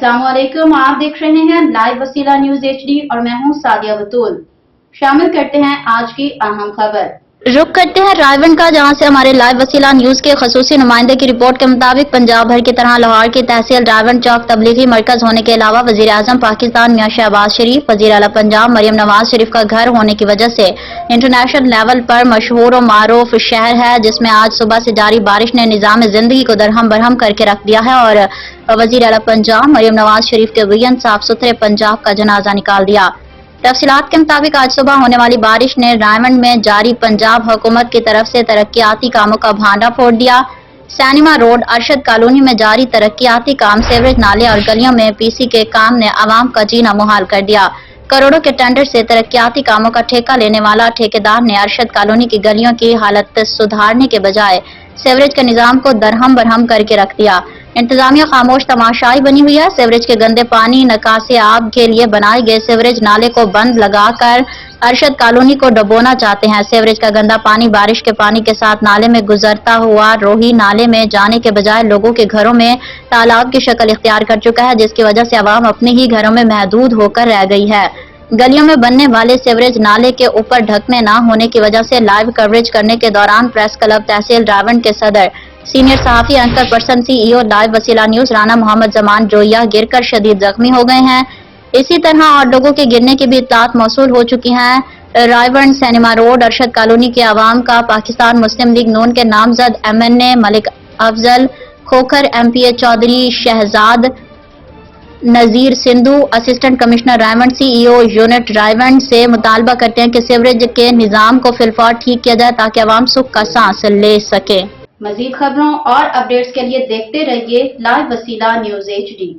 अस्सलाम वालेकुम, आप देख रहे हैं लाइव वसीला न्यूज HD और मैं हूं सादिया बतूल। शामिल करते हैं आज की अहम खबर। रुक करते हैं रायवन का, जहां से हमारे लाइव वसीला न्यूज के खसूसी नुमाइंदे की रिपोर्ट के मुताबिक पंजाब भर की तरह लाहौर की तहसील रायवन चौक तबलीगी मरकज होने के अलावा वजीर आजम पाकिस्तान मियां शहबाज शरीफ, वजीर आला पंजाब मरियम नवाज शरीफ का घर होने की वजह से इंटरनेशनल लेवल पर मशहूर और मारूफ शहर है, जिसमें आज सुबह से जारी बारिश ने निजाम जिंदगी को दरहम बरहम करके रख दिया है और वजीर आला पंजाब मरियम नवाज शरीफ के बेयन साफ सुथरे पंजाब का जनाजा निकाल दिया। तफसीलात के मुताबिक आज सुबह होने वाली बारिश ने रायवन में जारी पंजाब हुकूमत की तरफ से तरक्याती कामों का भांडा फोड़ दिया। सैनिमा रोड, अरशद कॉलोनी में जारी तरक्याती काम, सीवरेज नाले और गलियों में PC के काम ने आवाम का जीना मुहाल कर दिया। करोड़ों के टेंडर से तरक्याती कामों का ठेका लेने वाला ठेकेदार ने अरशद कॉलोनी की गलियों की हालत सुधारने के बजाय सीवरेज के निजाम को दरहम बरहम करके रख दिया। इंतजामिया खामोश तमाशाई बनी हुई है। सीवरेज के गंदे पानी निकासी आब के लिए बनाए गए सीवरेज नाले को बंद लगाकर अरशद कॉलोनी को डुबोना चाहते हैं। सीवरेज का गंदा पानी बारिश के पानी के साथ नाले में गुजरता हुआ रोही नाले में जाने के बजाय लोगों के घरों में तालाब की शक्ल इख्तियार कर चुका है, जिसकी वजह से आवाम अपने ही घरों में महदूद होकर रह गई है। गलियों में बनने वाले सीवरेज नाले के ऊपर ढकने न होने की वजह से लाइव कवरेज करने के दौरान प्रेस क्लब तहसील रावण के सदर, सीनियर सहाफी, anchor person, CEO live Waseela news Rana Mohammad Zaman Joiya गिरकर शदीद जख्मी हो गए हैं। इसी तरह और लोगों के गिरने की भी इत्तलात मौसूल हो चुकी हैं। रायवन, सैनिमा रोड, अरशद कॉलोनी के आवाम का पाकिस्तान मुस्लिम लीग नून के नामजद MNA मलिक अफजल, खोखर MPA चौधरी शहजाद, नजीर Sindhu, assistant commissioner रायवन, CEO unit रायवन से मुतालबा करते हैं कि सीवरेज के निजाम को फिलफौर ठीक किया जाए ताकि आवाम सुख का सांस ले सके। मजीद खबरों और अपडेट्स के लिए देखते रहिए लाइव वसीला न्यूज HD।